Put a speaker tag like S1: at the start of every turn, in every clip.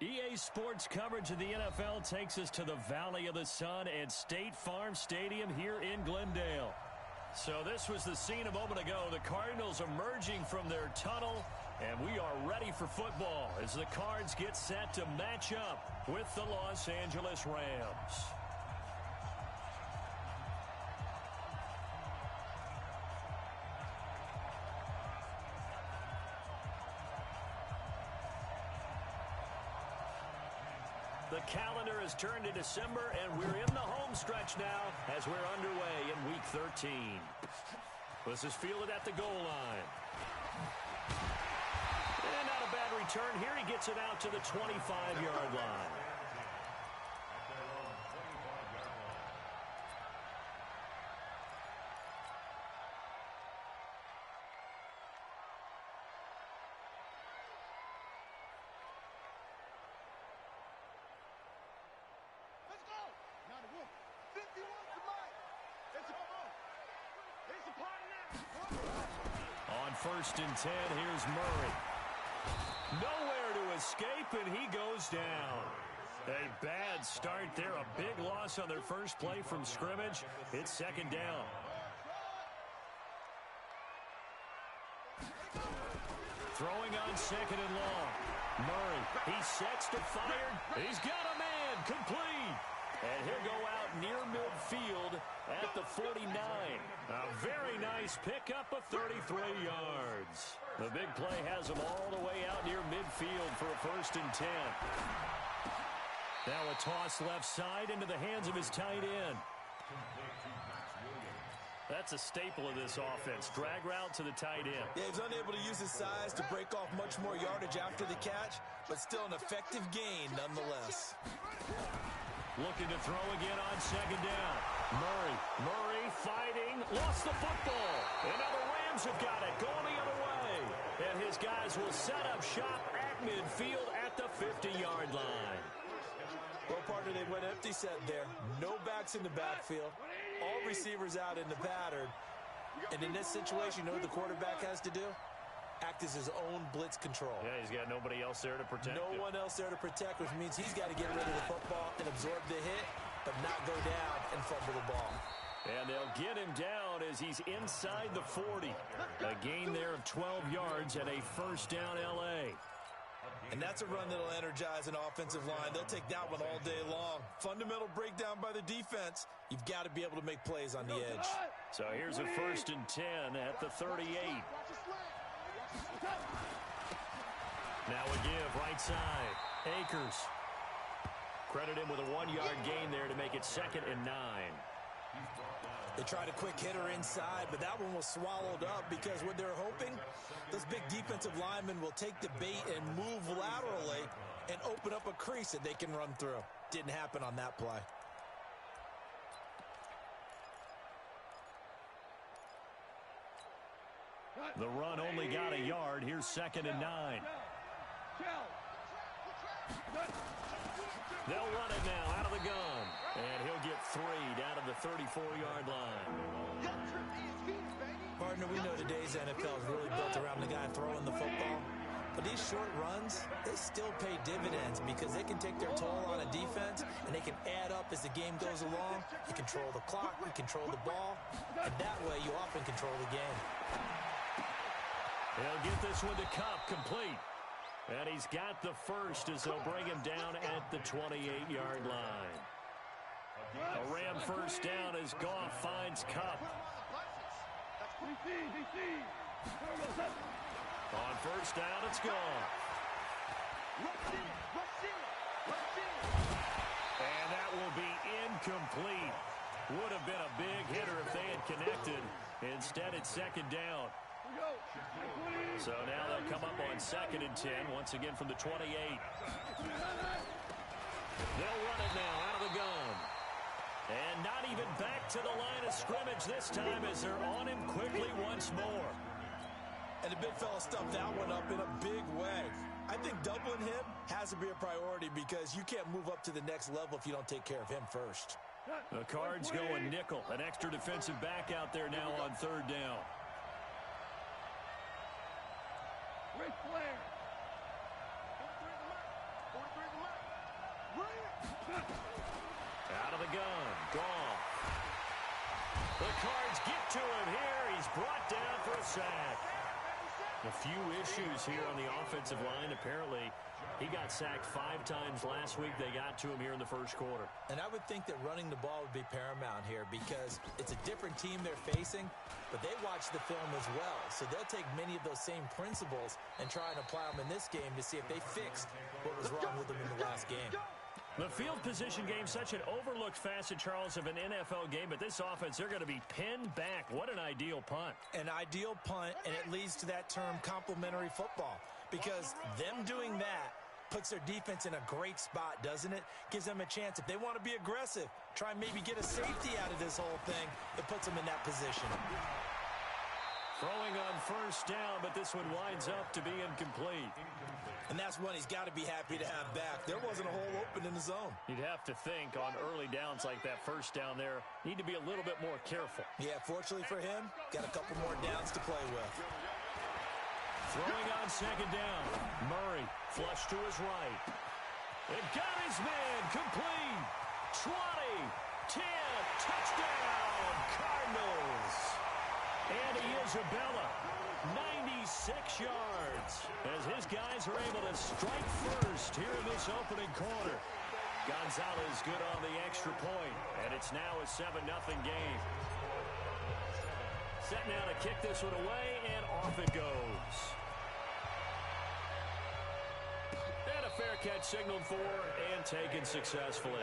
S1: EA Sports coverage of the NFL takes us to the Valley of the Sun and State Farm Stadium here in Glendale. So this was the scene a moment ago. The Cardinals emerging from their tunnel, and we are ready for football as the Cards get set to match up with the Los Angeles Rams. The calendar has turned to December, and we're in the home stretch now as we're underway in Week 13. This is fielded at the goal line. And not a bad return here. He gets it out to the 25-yard line. On 1st and 10, here's Murray. Nowhere to escape, and he goes down. A bad start there, a big loss on their first play from scrimmage. It's 2nd down. Throwing on 2nd and long. Murray, he sets to fire. He's got a man, complete. And he'll go out near midfield at the 49. A very nice pickup of 33 yards. The big play has him all the way out near midfield for a 1st and 10. Now a toss left side into the hands of his tight end. That's a staple of this offense. Drag route to the tight end.
S2: Yeah, he's unable to use his size to break off much more yardage after the catch, but still an effective gain nonetheless.
S1: Looking to throw again on 2nd down. Murray fighting, lost the football. And now the Rams have got it, going the other way. And his guys will set up shop at midfield at the 50-yard line.
S2: Well, partner, they went empty set there. No backs in the backfield. All receivers out in the pattern. And in this situation, you know what the quarterback has to do? Act as his own blitz control.
S1: Yeah, he's got nobody else there to protect him.
S2: No one else there to protect, which means he's got to get rid of the football and absorb the hit, but not go down and fumble the ball.
S1: And they'll get him down as he's inside the 40. A gain there of 12 yards and a 1st down L.A.
S2: And that's a run that'll energize an offensive line. They'll take that one all day long. Fundamental breakdown by the defense. You've got to be able to make plays on the edge.
S1: So here's a 1st and 10 at the 38. Now a give right side. Akers. Credit him with a 1-yard gain there to make it 2nd and 9.
S2: They tried a quick hitter inside, but that one was swallowed up because what they're hoping, those big defensive linemen will take the bait and move laterally and open up a crease that they can run through. Didn't happen on that play.
S1: The run only got a yard. Here's 2nd and 9. They'll run it now out of the gun. And he'll get 3 down to the 34-yard line.
S2: Partner, we know today's NFL is really built around the guy throwing the football. But these short runs, they still pay dividends because they can take their toll on a defense and they can add up as the game goes along. You control the clock, you control the ball, and that way you often control the game.
S1: He'll get this one to Kupp, complete. And he's got the first as they'll bring him down at the 28-yard line. A Ram 1st down as Goff finds Kupp. On 1st down, it's Goff. And that will be incomplete. Would have been a big hitter if they had connected. Instead, it's 2nd down. So now they'll come up on 2nd and 10, once again from the 28. They'll run it now out of the gun. And not even back to the line of scrimmage this time as they're on him quickly once more.
S2: And the big fella stuffed that one up in a big way. I think doubling him has to be a priority because you can't move up to the next level if you don't take care of him first.
S1: The Cards going nickel. An extra defensive back out there now on 3rd down.
S3: Ric Flair.
S1: Goff. The Cards get to him here. He's brought down for a sack. A few issues here on the offensive line. Apparently, he got sacked 5 times last week. They got to him here in the first quarter.
S2: And I would think that running the ball would be paramount here because it's a different team they're facing, but they watch the film as well. So they'll take many of those same principles and try and apply them in this game to see if they fixed what was wrong with them in the last game.
S1: The field position game, such an overlooked facet, Charles, of an NFL game, but this offense, they're going to be pinned back. What an ideal punt.
S2: An ideal punt, and it leads to that term complementary football, because them doing that puts their defense in a great spot, doesn't it? Gives them a chance. If they want to be aggressive, try and maybe get a safety out of this whole thing, it puts them in that position.
S1: Throwing on first down, but this one winds up to be incomplete.
S2: And that's one he's got to be happy to have back. There wasn't a hole open in the zone.
S1: You'd have to think on early downs like that first down there, need to be a little bit more careful.
S2: Yeah, fortunately for him, got a couple more downs to play with.
S1: Throwing on second down. Murray, flush to his right. It got his man, complete. 20, 10, touchdown, Cardinals. Andy Isabella, 96 yards, as his guys are able to strike first here in this opening quarter. Gonzalez good on the extra point, and it's now a 7-0 game. Set now to kick this one away, and off it goes. And a fair catch signaled for and taken successfully.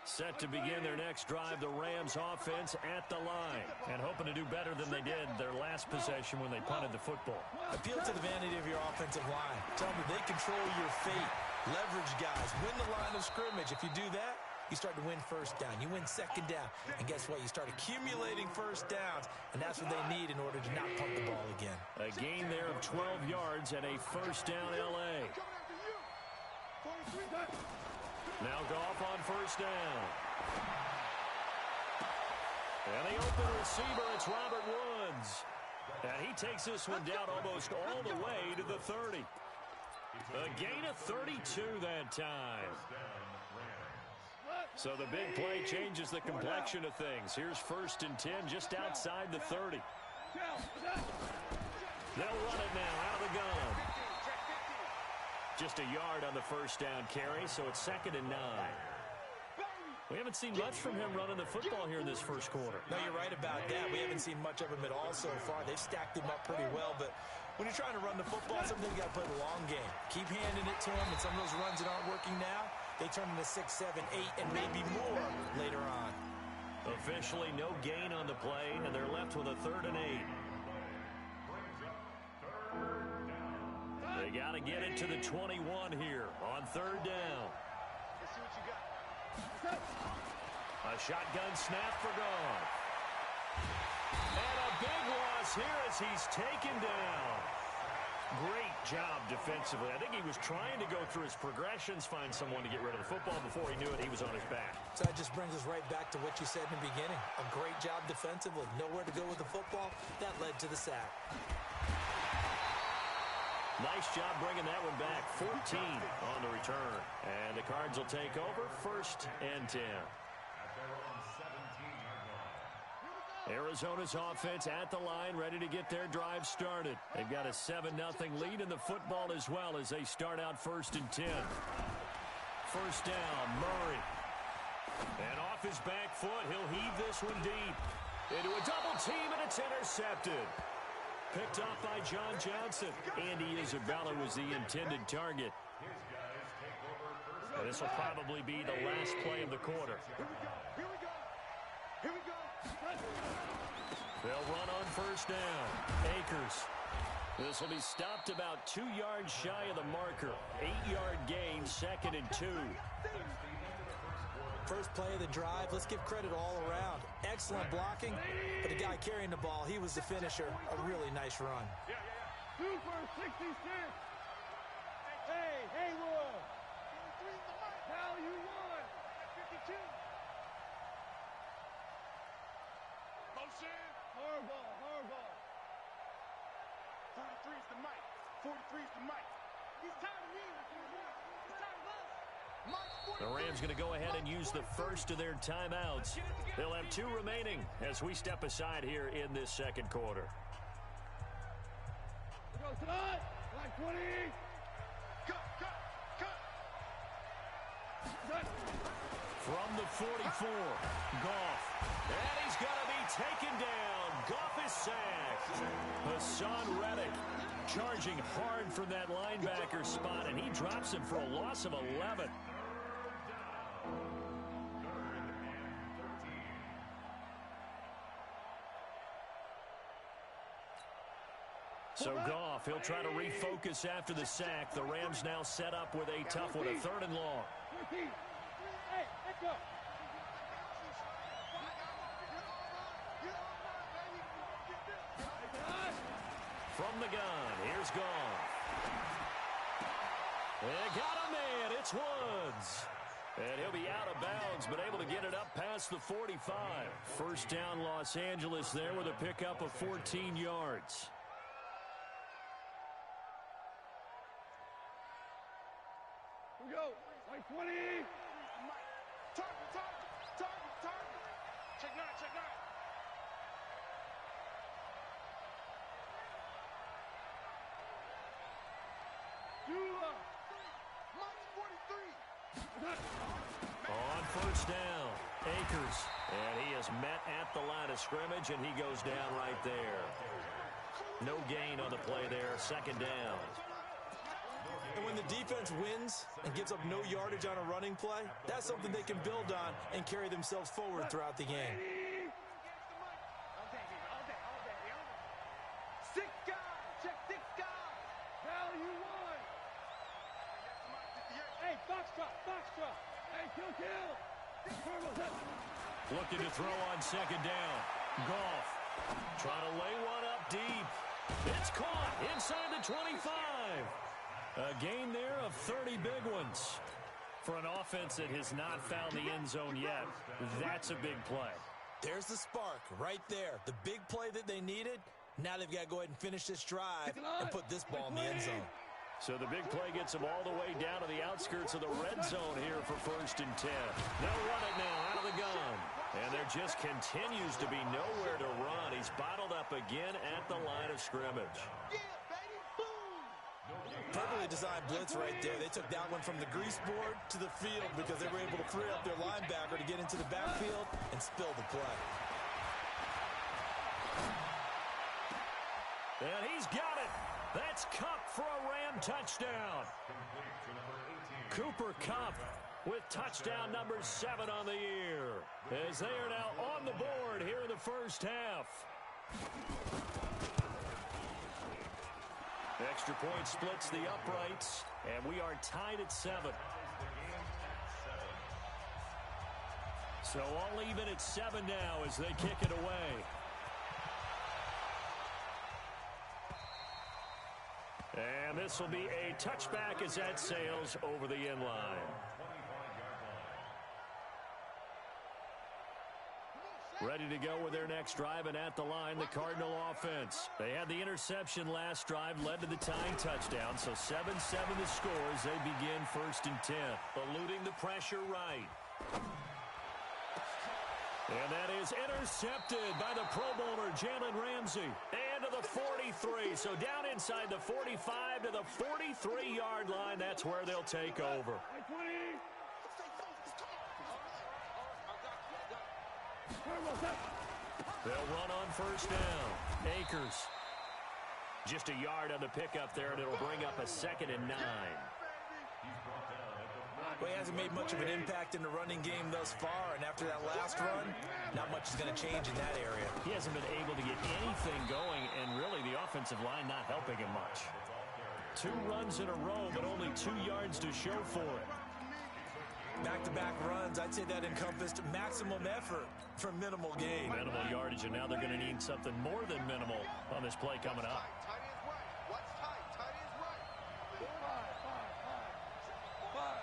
S1: Set to begin their next drive, the Rams offense at the line, and hoping to do better than they did their last possession when they punted the football.
S2: Appeal to the vanity of your offensive line. Tell them they control your fate. Leverage guys. Win the line of scrimmage. If you do that, you start to win first down. You win second down. And guess what? You start accumulating first downs, and that's what they need in order to not punt the ball again.
S1: A gain there of 12 yards and a first down L.A. Now Goff on first down. And the open receiver, it's Robert Woods. And he takes this one down almost all the way to the 30. A gain of 32 that time. So the big play changes the complexion of things. Here's 1st and 10 just outside the 30. They'll run it now out of the gun. Just a yard on the first down carry, so it's 2nd and 9. We haven't seen much from him running the football here in this first quarter.
S2: No, you're right about that. We haven't seen much of him at all so far. They've stacked him up pretty well, but when you're trying to run the football, sometimes you got to play the long game. Keep handing it to him, and some of those runs that aren't working now, they turn into 6, 7, 8, and maybe more later on.
S1: Officially no gain on the play, and they're left with a 3rd and 8. They got to get it to the 21 here on 3rd down.
S3: Let's see what you got.
S1: A shotgun snap for Goff. And a big loss here as he's taken down. Great job defensively. I think he was trying to go through his progressions, find someone to get rid of the football. Before he knew it, he was on his back.
S2: So that just brings us right back to what you said in the beginning. A great job defensively. Nowhere to go with the football. That led to the sack.
S1: Nice job bringing that one back. 14 on the return. And the Cards will take over 1st and 10. Arizona's offense at the line, ready to get their drive started. They've got a 7-0 lead in the football as well as they start out 1st and 10. First down, Murray. And off his back foot, he'll heave this one deep. Into a double team, and it's intercepted. Picked off by John Johnson. Andy Isabella was the intended target. And this will probably be the last play of the quarter.
S3: Here we go.
S1: They'll run on first down. Akers. This will be stopped about 2 yards shy of the marker. 8-yard gain, 2nd and 2.
S2: First play of the drive, let's give credit all around. Excellent blocking, but the guy carrying the ball, he was the finisher. A really nice run.
S3: 2 for 66. Hey, Haywood. Now you won. 52. Motion. Hardball. 43 is the mic. 43 is the mic. He's tired of me. He's tired of us. March 43.
S1: The Rams going to go ahead and use the first of their timeouts. They'll have 2 remaining as we step aside here in this second quarter.
S3: Go tonight. Line 20. Cut.
S1: From the 44, Goff. And he's going to be taken down. Goff is sacked. Hassan Reddick charging hard from that linebacker spot, and he drops him for a loss of 11. So Goff, he'll try to refocus after the sack. The Rams now set up with a tough one, a 3rd and long.
S3: Hey, let's go.
S1: From the gun, here's Goff. They got a man, it's Woods. And he'll be out of bounds, but able to get it up past the 45. First down, Los Angeles there with a pickup of 14 yards.
S3: Here we go. Line 20. Target. Check 9.
S1: On first down, Akers. And he is met at the line of scrimmage, and he goes down right there. No gain on the play there, 2nd down.
S2: And when the defense wins and gives up no yardage on a running play, that's something they can build on and carry themselves forward throughout the game.
S3: Six guys. Check 6 guys. Value 1. Hey, box drop. Hey, kill.
S1: Looking to throw on 2nd down. Goff trying to lay one up deep. It's caught inside the 25. A gain there of 30 big ones. For an offense that has not found the end zone yet, that's a big play.
S2: There's the spark right there. The big play that they needed. Now they've got to go ahead and finish this drive and put this ball in the end zone.
S1: So the big play gets them all the way down to the outskirts of the red zone here for 1st and 10. They'll run it now out of the gun. And there just continues to be nowhere to run. He's bottled up again at the line of scrimmage.
S2: Perfectly designed blitz right there. They took that one from the grease board to the field because they were able to free up their linebacker to get into the backfield and spill the play.
S1: And he's got it. That's Kupp for a Ram touchdown. Cooper Kupp with touchdown number 7 on the year, as they are now on the board here in the first half. Extra point splits the uprights, and we are tied at 7. So all even at 7 now as they kick it away. And this will be a touchback as that sails over the end line. Ready to go with their next drive, and at the line, the Cardinal offense. They had the interception last drive, led to the tying touchdown, so 7-7 the score as they begin 1st and 10. Eluding the pressure right. And that is intercepted by the Pro Bowler, Jalen Ramsey. And to the 43, so down inside the 45 to the 43-yard line. That's where they'll take over. They'll run on first down. Akers. Just a yard on the pickup there, and it'll bring up a 2nd and 9.
S2: Well, he hasn't made much of an impact in the running game thus far, and after that last run, not much is going to change in that area.
S1: He hasn't been able to get anything going, and really the offensive line not helping him much. 2 runs in a row, but only 2 yards to show for it.
S2: Back-to-back runs, I'd say that encompassed maximum effort for minimal gain.
S1: Minimal yardage, and now they're going to need something more than minimal on this play coming up.
S3: Tight is right. What's tight? Tight is right. 5.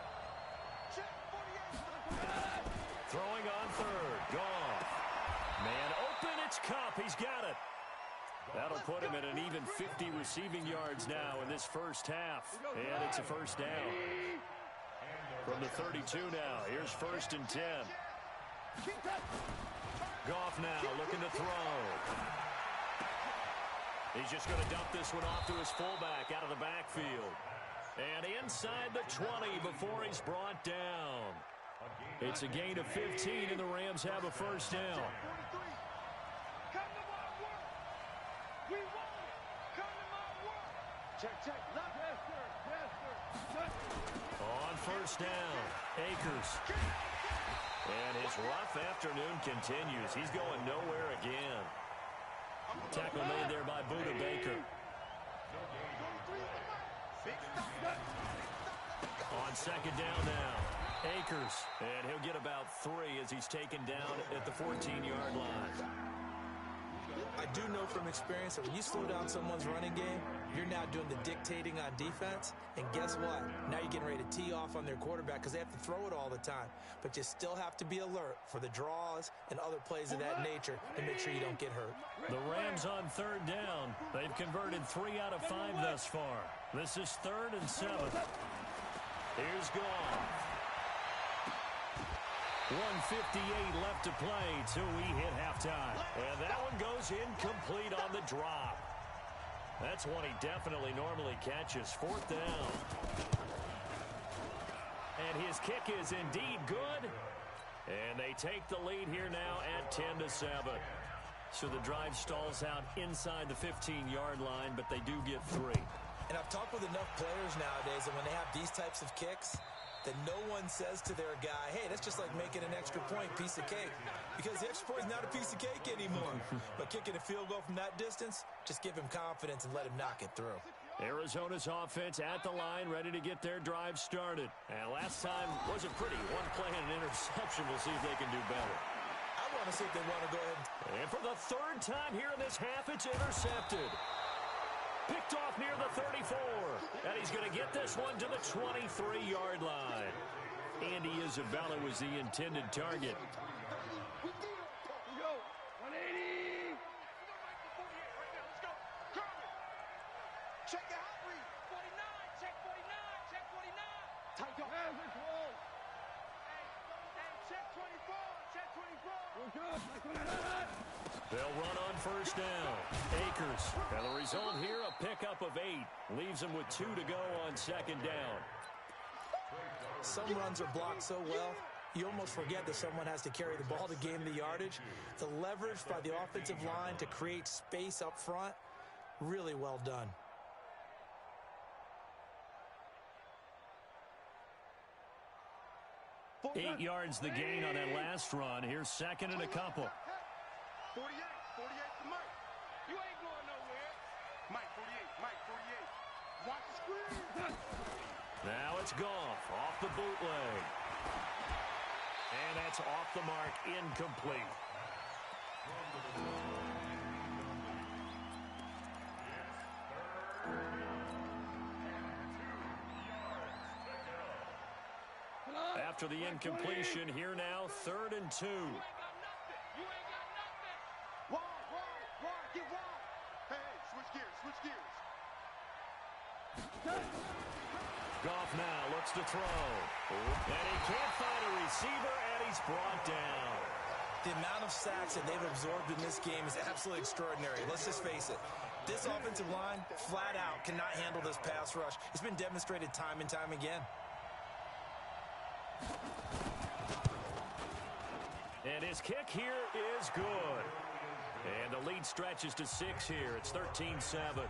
S3: Check 48.
S1: Throwing on 3rd. Goff. Man open, it's Kupp. He's got it. That'll put him at an even 50 receiving yards now in this first half. And it's a first down. From the 32 now, here's 1st and 10. Goff now looking to throw. He's just going to dump this one off to his fullback out of the backfield. And inside the 20 before he's brought down. It's a gain of 15, and the Rams have a first down. On first down, Akers. And his rough afternoon continues. He's going nowhere again. Tackle made there by Budda Baker. On 2nd down now, Akers. And he'll get about 3 as he's taken down at the 14-yard line.
S2: I do know from experience that when you slow down someone's running game, you're now doing the dictating on defense. And guess what? Now you're getting ready to tee off on their quarterback because they have to throw it all the time. But you still have to be alert for the draws and other plays of that nature to make sure you don't get hurt.
S1: The Rams on 3rd down. They've converted 3 out of 5 thus far. This is 3rd and 7. Here's Goff. 1:58 left to play till we hit halftime. And that one goes incomplete on the drop. That's one he definitely normally catches. 4th down. And his kick is indeed good. And they take the lead here now at 10-7. So the drive stalls out inside the 15-yard line, but they do get 3.
S2: And I've talked with enough players nowadays that when they have these types of kicks, that no one says to their guy, hey, that's just like making an extra point, piece of cake. Because the extra point is not a piece of cake anymore. But kicking a field goal from that distance, just give him confidence and let him knock it through.
S1: Arizona's offense at the line, ready to get their drive started. And last time wasn't pretty. One play and an interception. We'll see if they can do better.
S2: I want to see if they want to go ahead.
S1: And for the 3rd time here in this half, it's intercepted. Picked off near the 34. And he's going to get this one to the 23-yard line. Andy Isabella was the intended target.
S3: Check the hot read. 49. Check 49. Check 49. Tight up. Hey, check 24. Check 24.
S1: They'll run on 1st down. Akers. And the result here, a pickup of 8. Leaves them with 2 to go on 2nd down.
S2: Some runs are blocked so well, you almost forget that someone has to carry the ball to gain the yardage. The leverage by the offensive line to create space up front, really well done.
S1: Eight yards the gain on that last run. Here's 2nd and a couple.
S3: 48 to Mike. You ain't going nowhere. Mike, 48. Mike, 48. Watch the screen.
S1: Now it's Goff off the bootleg. And that's off the mark, incomplete. After the incompletion, here now, 3rd and 2.
S3: Get wide. Hey, switch gears.
S1: Goff now looks to throw. And he can't find a receiver, and he's brought down.
S2: The amount of sacks that they've absorbed in this game is absolutely extraordinary. Let's just face it. This offensive line, flat out, cannot handle this pass rush. It's been demonstrated time and time again.
S1: And his kick here is good. And the lead stretches to 6 here. It's 13-7.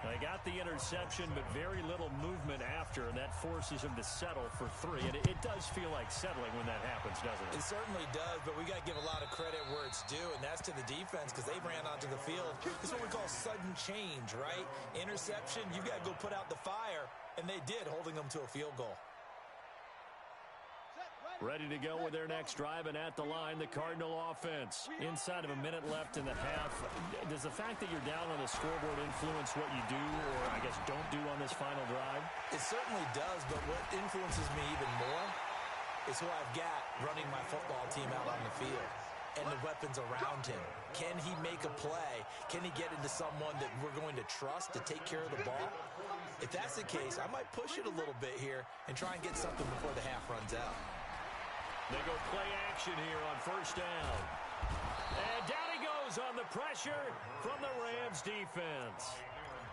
S1: They got the interception, but very little movement after, and that forces him to settle for 3. And it does feel like settling when that happens, doesn't it?
S2: It certainly does, but we got to give a lot of credit where it's due, and that's to the defense because they ran onto the field. It's what we call sudden change, right? Interception, you got to go put out the fire, and they did, holding them to a field goal.
S1: Ready to go with their next drive, and at the line, the Cardinal offense. Inside of a minute left in the half, does the fact that you're down on the scoreboard influence what you do, or I guess don't do on this final drive?
S2: It certainly does, but what influences me even more is who I've got running my football team out on the field. and the weapons around him. Can he make a play? Can he get into someone that we're going to trust to take care of the ball? If that's the case, I might push it a little bit here and try and get something before the half runs out.
S1: They go play action here on first down. And down he goes on the pressure from the Rams defense.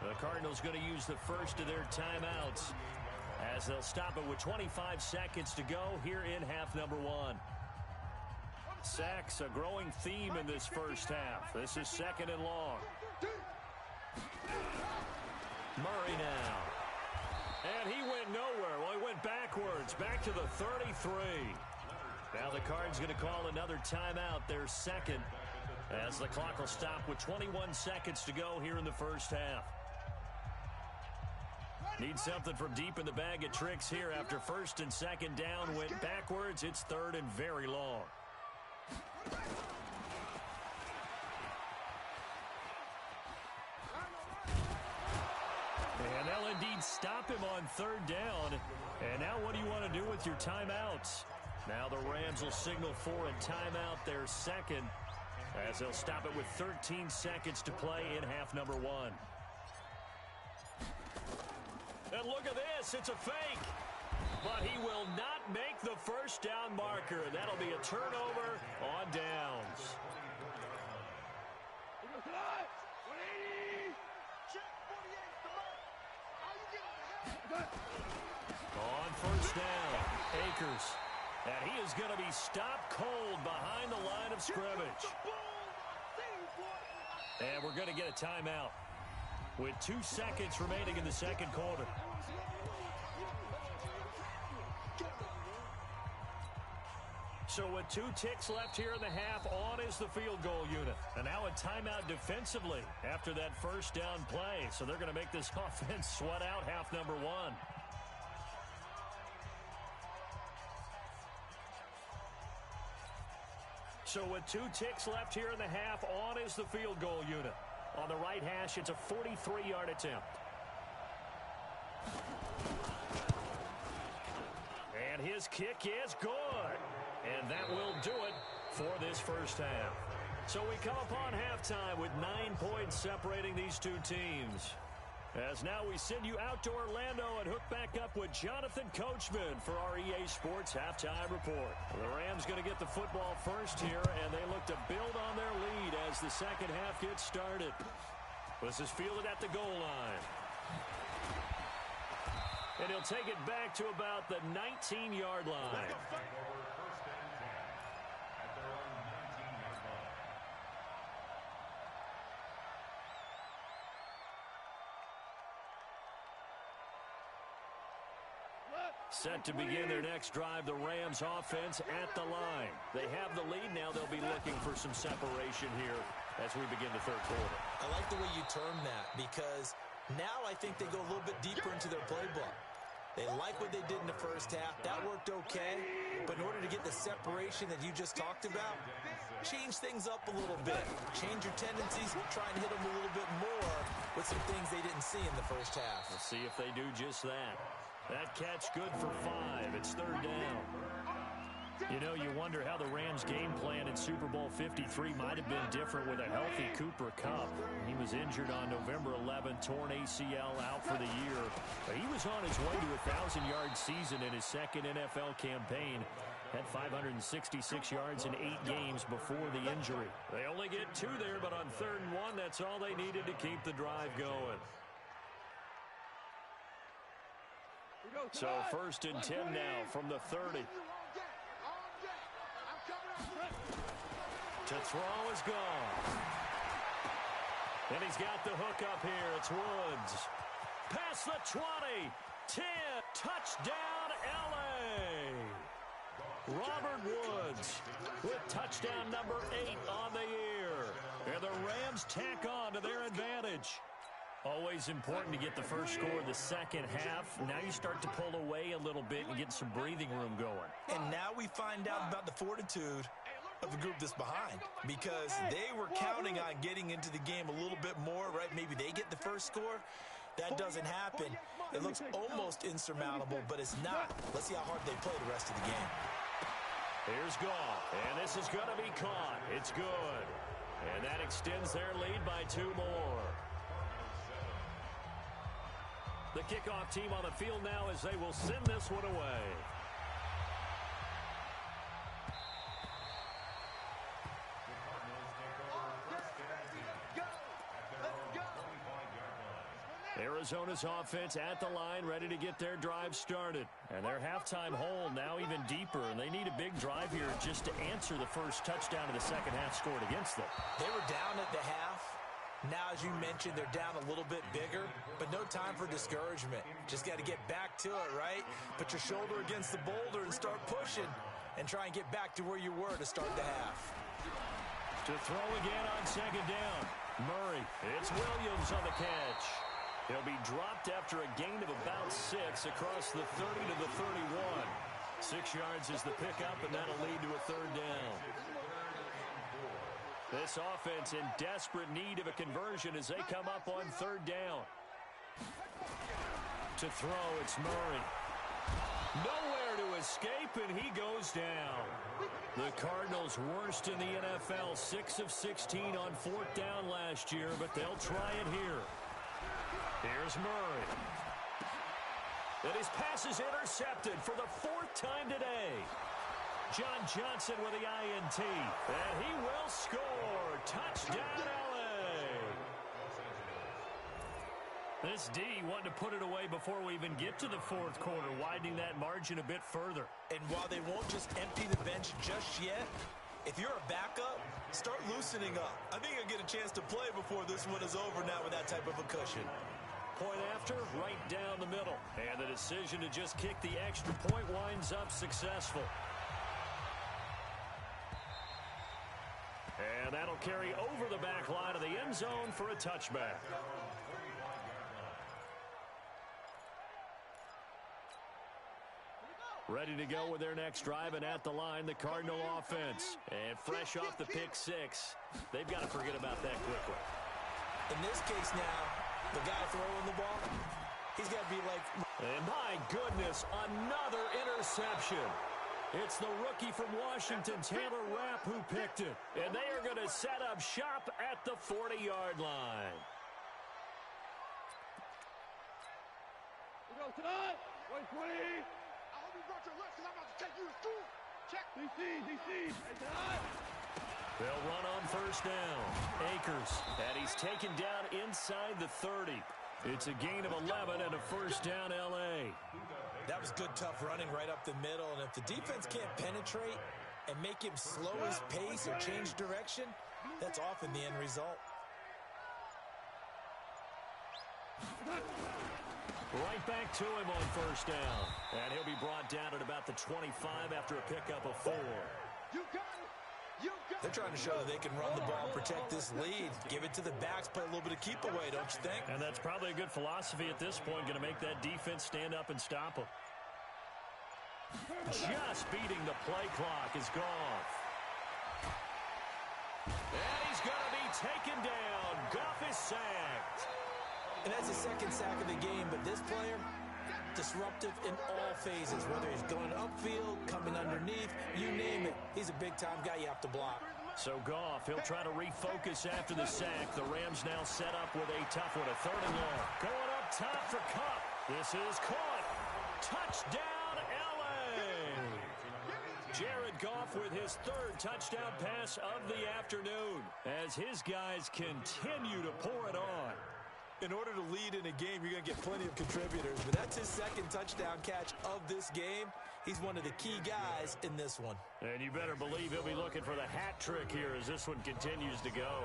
S1: The Cardinals going to use the first of their timeouts as they'll stop it with 25 seconds to go here in half number one. Sacks, a growing theme in this first half. This is second and long. Murray now. And he went nowhere. Well, he went backwards, back to the 33. Now the Cards going to call another timeout, their second, as the clock will stop with 21 seconds to go here in the first half. Need something from deep in the bag of tricks here after first and second down went backwards. It's third and very long. And they'll indeed stop him on third down. And now what do you want to do with your timeouts? Now the Rams will signal for a timeout, their second, as they'll stop it with 13 seconds to play in half number one. And look at this, it's a fake. But he will not make the first down marker. That'll be a turnover on downs. On first down, Akers. And he is going to be stopped cold behind the line of scrimmage. And we're going to get a timeout with 2 seconds remaining in the second quarter. So with 2 ticks left here in the half, on is the field goal unit. And now a timeout defensively after that first down play. So they're going to make this offense sweat out half number one. So with 2 ticks left here in the half, on is the field goal unit. On the right hash, it's a 43-yard attempt. And his kick is good. And that will do it for this first half. So we come upon halftime with 9 points separating these two teams. As now we send you out to Orlando and hook back up with Jonathan Coachman for our EA Sports Halftime Report. The Rams going to get the football first here, and they look to build on their lead as the second half gets started. This is fielded at the goal line. And he'll take it back to about the 19-yard line. Set to begin their next drive, the Rams offense at the line. They have the lead now. They'll be looking for some separation here as we begin the third quarter.
S2: I like the way you term that because now I think they go a little bit deeper into their playbook. They like what they did in the first half. That worked okay. But in order to get the separation that you just talked about, change things up a little bit. Change your tendencies. Try and hit them a little bit more with some things they didn't see in the first half.
S1: Let's see if they do just that. That catch good for 5. It's third down. You know, you wonder how the Rams' game plan in Super Bowl 53 might have been different with a healthy Cooper Kupp. He was injured on November 11th, torn ACL out for the year. But he was on his way to a 1,000-yard season in his second NFL campaign. Had 566 yards in 8 games before the injury. They only get 2 there, but on third and 1, that's all they needed to keep the drive going. So first and 10 now from the 30. To throw is gone. And he's got the hook up here. It's Woods. Past the 20. 10. Touchdown, L.A. Robert Woods with touchdown number 8 on the year. And the Rams tack on to their advantage. Always important to get the first score of the second half. Now you start to pull away a little bit and get some breathing room going.
S2: And now we find out about the fortitude of the group that's behind, because they were counting on getting into the game a little bit more, right? Maybe they get the first score. That doesn't happen. It looks almost insurmountable, but it's not. Let's see how hard they play the rest of the game.
S1: Here's Goff, and this is going to be caught. It's good. And that extends their lead by 2 more. The kickoff team on the field now as they will send this one away. Arizona's offense at the line, ready to get their drive started. And their halftime hole now even deeper, and they need a big drive here just to answer the first touchdown of the second half scored against them.
S2: They were down at the half. Now, as you mentioned, they're down a little bit bigger, but no time for discouragement. Just got to get back to it, right? Put your shoulder against the boulder and start pushing and try and get back to where you were to start the half.
S1: To throw again on second down. Murray, it's Williams on the catch. He'll be dropped after a gain of about 6 across the 30 to the 31. 6 yards is the pickup, and that'll lead to a third down. This offense in desperate need of a conversion as they come up on third down. To throw, it's Murray. Nowhere to escape, and he goes down. The Cardinals worst in the NFL, 6 of 16 on fourth down last year, but they'll try it here. Here's Murray. And his pass is intercepted for the 4th time today. John Johnson with the INT. And he will score. Touchdown, L.A. This D wanting to put it away before we even get to the 4th quarter, widening that margin a bit further.
S2: And while they won't just empty the bench just yet, if you're a backup, start loosening up. I think you'll get a chance to play before this one is over now with that type of a cushion.
S1: Point after, right down the middle. And the decision to just kick the extra point winds up successful. And that'll carry over the back line of the end zone for a touchback. Ready to go with their next drive, and at the line, the Cardinal offense. And fresh off the pick 6, they've got to forget about that quickly.
S2: In this case now, the guy throwing the ball, he's got to be like...
S1: And my goodness, another interception. It's the rookie from Washington, Taylor Rapp, who picked it. And they are going to set up shop at the 40-yard line.
S3: We go tonight. 120. I hope you brought your lunch because I'm about to take you to school. Check. DC. Hey, tonight.
S1: They'll run on first down. Akers, and he's taken down inside the 30. It's a gain of 11 and a first down, L.A.
S2: That was good, tough running right up the middle. And if the defense can't penetrate and make him slow his pace or change direction, that's often the end result.
S1: Right back to him on first down. And he'll be brought down at about the 25 after a pickup of 4.
S3: You got it.
S2: They're trying to show that they can run the ball, protect this lead, give it to the backs, play a little bit of keep away, don't you think?
S1: And that's probably a good philosophy at this point, going to make that defense stand up and stop them. Just beating the play clock is Goff. And he's going to be taken down. Goff is sacked.
S2: And that's the second sack of the game, but this player, disruptive in all phases, whether he's going upfield, coming underneath, you name it. He's a big-time guy you have to block.
S1: So Goff, he'll try to refocus after the sack. The Rams now set up with a tough one, a 3rd and long. Going up top for Kupp. This is caught. Touchdown, L.A. Jared Goff with his 3rd touchdown pass of the afternoon as his guys continue to pour it on.
S2: In order to lead in a game, you're going to get plenty of contributors, but that's his 2nd touchdown catch of this game. He's one of the key guys in this one.
S1: And you better believe he'll be looking for the hat trick here as this one continues to go.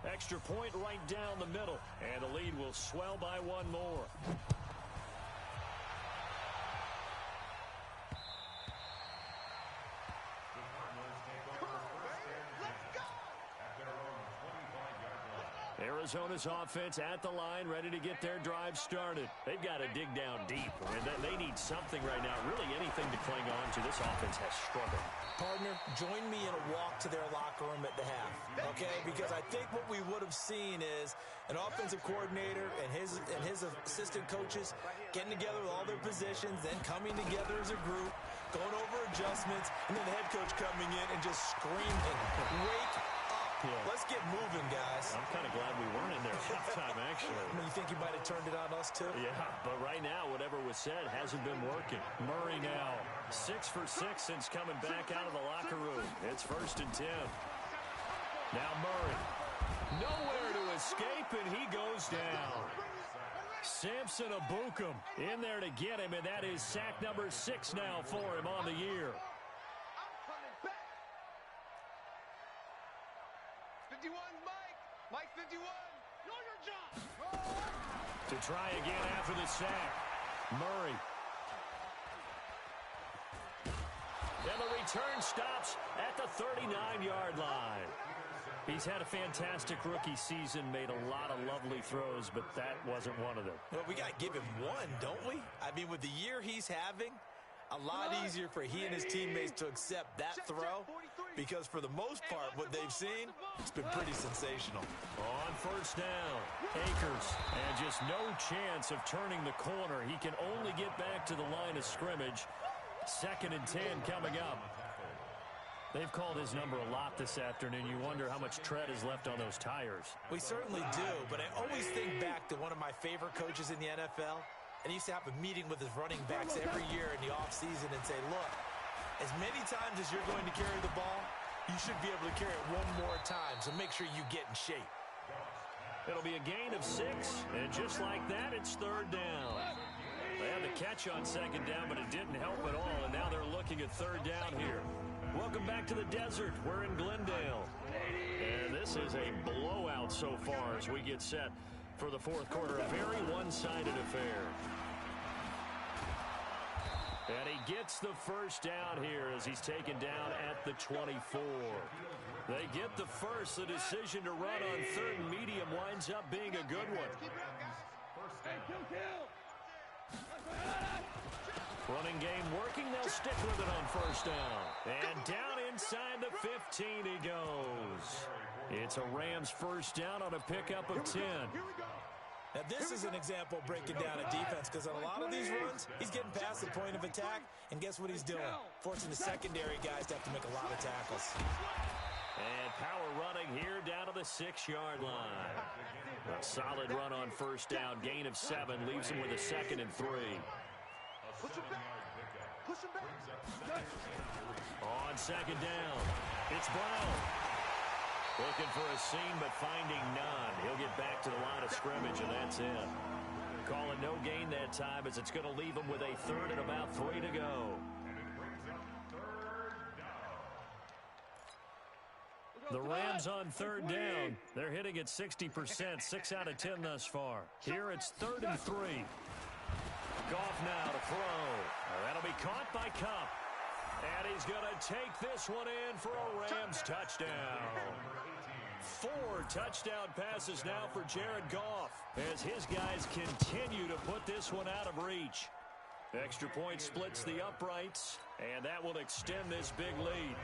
S1: Extra point right down the middle, and the lead will swell by 1 more. Arizona's offense at the line, ready to get their drive started. They've got to dig down deep, and they need something right now, really anything to cling on to. This offense has struggled.
S2: Partner, join me in a walk to their locker room at the half, okay? Because I think what we would have seen is an offensive coordinator and his assistant coaches getting together with all their positions, then coming together as a group, going over adjustments, and then the head coach coming in and just screaming, wake up. Yeah. Let's get moving, guys.
S1: I'm kind of glad we weren't in there at halftime, actually.
S2: You think you might have turned it on us, too?
S1: Yeah, but right now, whatever was said hasn't been working. Murray now, 6 for 6 since coming back out of the locker room. It's 1st and 10. Now Murray, nowhere to escape, and he goes down. Samson Ebukam in there to get him, and that is sack number 6 now for him on the year.
S3: 51, Mike 51. Know your job.
S1: To try again after the sack. Murray. And the return stops at the 39-yard line. He's had a fantastic rookie season, made a lot of lovely throws, but that wasn't one of them.
S2: Well, we got to give him one, don't we? I mean, with the year he's having, a lot easier for he and his teammates to accept that throw, because for the most part, what they've seen, it's been pretty sensational.
S1: On 1st down, Akers, and just no chance of turning the corner. He can only get back to the line of scrimmage. 2nd and 10 coming up. They've called his number a lot this afternoon. You wonder how much tread is left on those tires.
S2: We certainly do, but I always think back to one of my favorite coaches in the NFL. And he used to have a meeting with his running backs every year in the offseason and say, look, as many times as you're going to carry the ball, you should be able to carry it one more time, so make sure you get in shape.
S1: It'll be a gain of 6, and just like that, it's 3rd down. They had the catch on 2nd down, but it didn't help at all, and now they're looking at 3rd down here. Welcome back to the desert. We're in Glendale. And this is a blowout so far as we get set for the 4th quarter. A very one-sided affair. And he gets the 1st down here as he's taken down at the 24. They get the 1st. The decision to run on 3rd and medium winds up being a good one. Running game working. They'll stick with it on 1st down. And down inside the 15 he goes. It's a Rams 1st down on a pickup of 10.
S2: Now, this is an example of breaking down a defense, because on a lot of these runs, he's getting past the point of attack, and guess what he's doing? Forcing the secondary guys to have to make a lot of tackles.
S1: And power running here down to the 6-yard line. A solid run on 1st down. Gain of 7 leaves him with a 2nd and 3.
S3: Push him back.
S1: On 2nd down, it's Brown. Looking for a seam, but finding none. He'll get back to the line of scrimmage, and that's it. Calling no gain that time, as it's going to leave him with a 3rd and about 3 to go. The Rams on 3rd down. They're hitting at 60%, 6 out of 10 thus far. Here it's 3rd and 3. Goff now to throw. That'll be caught by Kupp. And he's going to take this one in for a Rams touchdown. 4 touchdown passes now for Jared Goff as his guys continue to put this one out of reach. Extra point splits the uprights, and that will extend this big lead.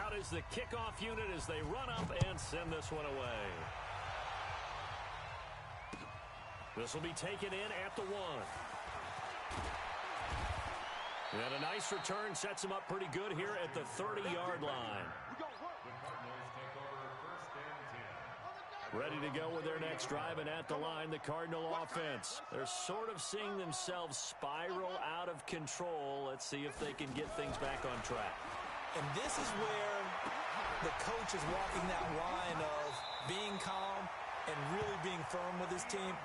S1: Out is the kickoff unit as they run up and send this one away. This will be taken in at the 1. And a nice return sets him up pretty good here at the 30-yard line. Ready to go with their next drive, and at the line, the Cardinal offense. They're sort of seeing themselves spiral out of control. Let's see if they can get things back on track.
S2: And this is where the coach is walking that line of being calm and really being firm with his team.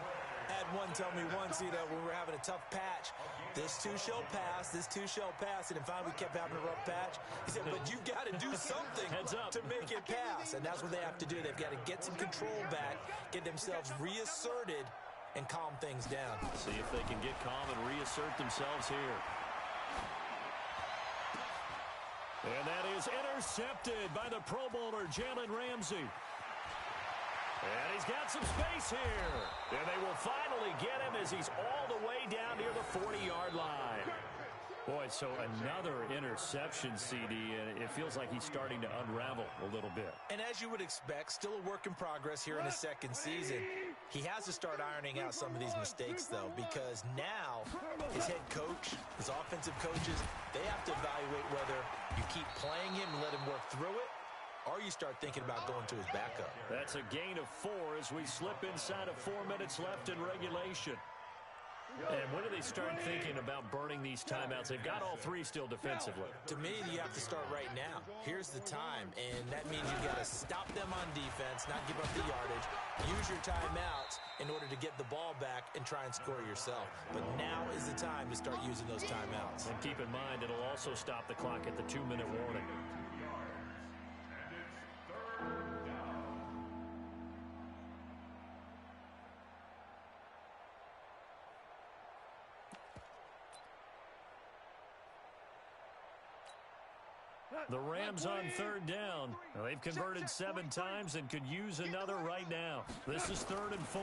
S2: Had one tell me once, when we were having a tough patch, this too shall pass, this too shall pass, and then finally we kept having a rough patch. He said, but you've got to do something to make it pass, and that's what they have to do. They've got to get some control back, get themselves reasserted, and calm things down.
S1: See if they can get calm and reassert themselves here. And that is intercepted by the Pro Bowler, Jalen Ramsey. And he's got some space here. And they will finally get him as he's all the way down near the 40-yard line. Boy, so another interception, CD, and it feels like he's starting to unravel a little bit.
S2: And as you would expect, still a work in progress here in his 2nd season. He has to start ironing out some of these mistakes, though, because now his head coach, his offensive coaches, they have to evaluate whether you keep playing him and let him work through it, or you start thinking about going to his backup.
S1: That's a gain of 4 as we slip inside of 4 minutes left in regulation. And when do they start thinking about burning these timeouts? They've got all 3 still defensively.
S2: To me, you have to start right now. Here's the time, and that means you've got to stop them on defense, not give up the yardage, use your timeouts in order to get the ball back and try and score yourself. But now is the time to start using those timeouts.
S1: And keep in mind, it'll also stop the clock at the 2-minute warning. The Rams on 3rd down. Now, they've converted 7 times and could use another right now. This is 3rd and 4.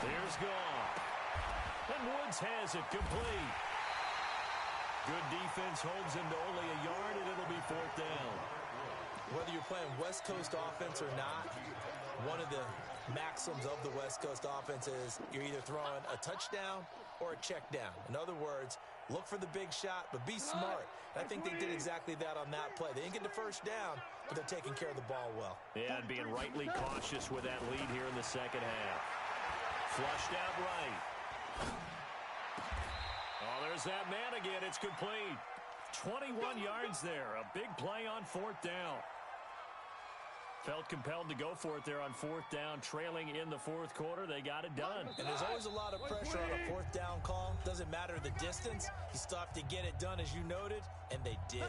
S1: Here's Goff. And Woods has it complete. Good defense holds him to only a yard, and it'll be 4th down.
S2: Whether you're playing West Coast offense or not, one of the maxims of the West Coast offense is you're either throwing a touchdown or a check down. In other words, look for the big shot, but be smart. I think they did exactly that on that play. They didn't get the first down, but they're taking care of the ball well.
S1: Yeah, and being rightly cautious with that lead here in the second half. Flushed out right. Oh, there's that man again. It's complete. 21 yards there. A big play on 4th down. Felt compelled to go for it there on 4th down, trailing in the 4th quarter. They got it done.
S2: And there's always a lot of pressure on a 4th down call. Doesn't matter the distance. You still have to get it done, as you noted, and they did.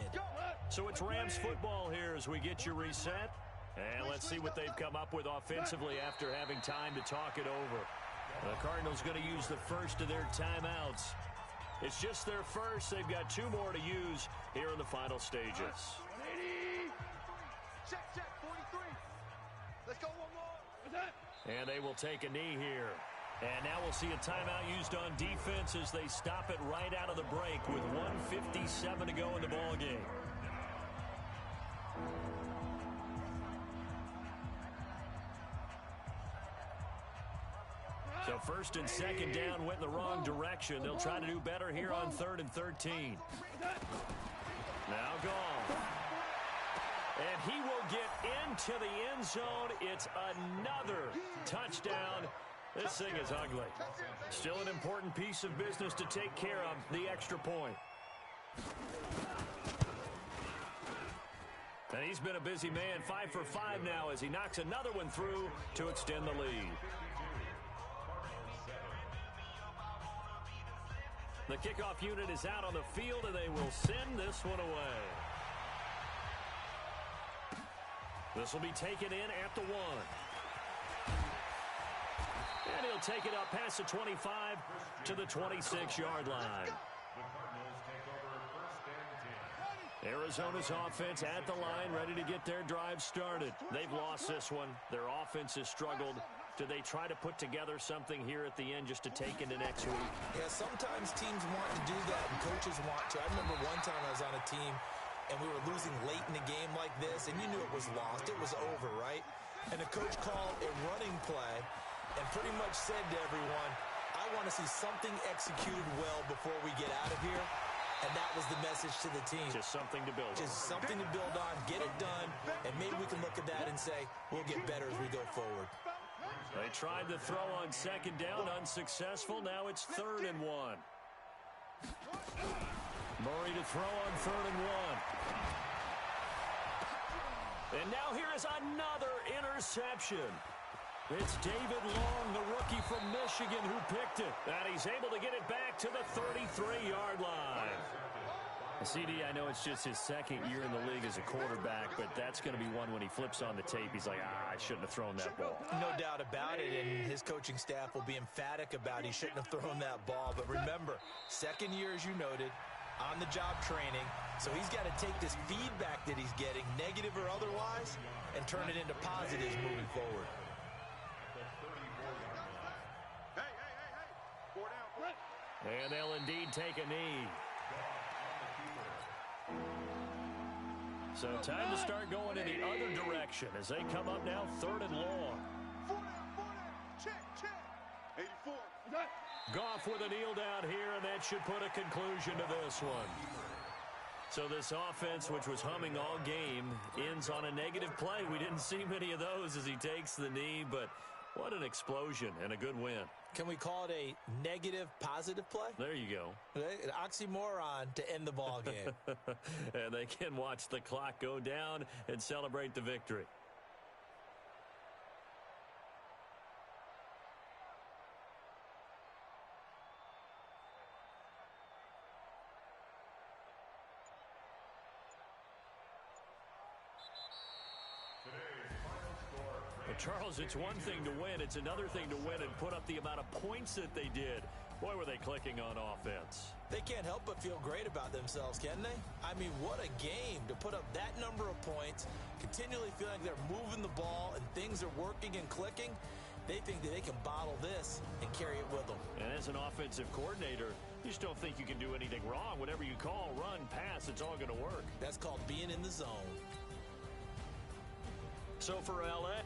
S1: So it's Rams football here as we get you reset. And let's see what they've come up with offensively after having time to talk it over. The Cardinals going to use the first of their timeouts. It's just their first. They've got 2 more to use here in the final stages.
S3: Check, 43. Let's go one more.
S1: And they will take a knee here. And now we'll see a timeout used on defense as they stop it right out of the break with 1:57 to go in the ball game. So 1st and 2nd down went in the wrong direction. They'll try to do better here on 3rd and 13. Now Goff. And he will get into the end zone. It's another touchdown. This thing is ugly. Still an important piece of business to take care of, the extra point. And he's been a busy man, 5 for 5 now as he knocks another one through to extend the lead. The kickoff unit is out on the field, and they will send this one away. This will be taken in at the 1. And he'll take it up past the 25 to the 26-yard line. Arizona's offense at the line, ready to get their drive started. They've lost this one. Their offense has struggled. Do they try to put together something here at the end just to take into next week?
S2: Yeah, sometimes teams want to do that, and coaches want to. I remember one time I was on a team, and we were losing late in a game like this, and you knew it was lost. It was over, right? And the coach called a running play and pretty much said to everyone, I want to see something executed well before we get out of here. And that was the message to the team.
S1: Just something to build on.
S2: Just something to build on, get it done, and maybe we can look at that and say, we'll get better as we go forward.
S1: They tried to throw on 2nd down, unsuccessful. Now it's 3rd and 1. Murray to throw on 3rd and 1. And now here is another interception. It's David Long, the rookie from Michigan, who picked it. And he's able to get it back to the 33-yard line. CD, I know it's just his 2nd year in the league as a quarterback, but that's going to be one when he flips on the tape. He's like, I shouldn't have thrown that ball.
S2: No doubt about it, and his coaching staff will be emphatic about he shouldn't have thrown that ball. But remember, 2nd year, as you noted, on-the-job training. So he's got to take this feedback that he's getting, negative or otherwise, and turn it into positives moving forward.
S3: Hey. 4 down.
S1: And they'll indeed take a knee. So time to start going in the other direction as they come up now 3rd and long. off with a kneel down here, and that should put a conclusion to this one. So this offense, which was humming all game, ends on a negative play. We didn't see many of those as he takes the knee, but what an explosion and a good win.
S2: Can we call it a negative positive play?
S1: There you go.
S2: An oxymoron to end the ball game.
S1: And they can watch the clock go down and celebrate the victory. Charles, it's one thing to win. It's another thing to win and put up the amount of points that they did. Boy, were they clicking on offense.
S2: They can't help but feel great about themselves, can they? I mean, what a game to put up that number of points, continually feeling like they're moving the ball and things are working and clicking. They think that they can bottle this and carry it with them.
S1: And as an offensive coordinator, you just don't think you can do anything wrong. Whatever you call, run, pass, it's all going to work.
S2: That's called being in the zone.
S1: So for LA,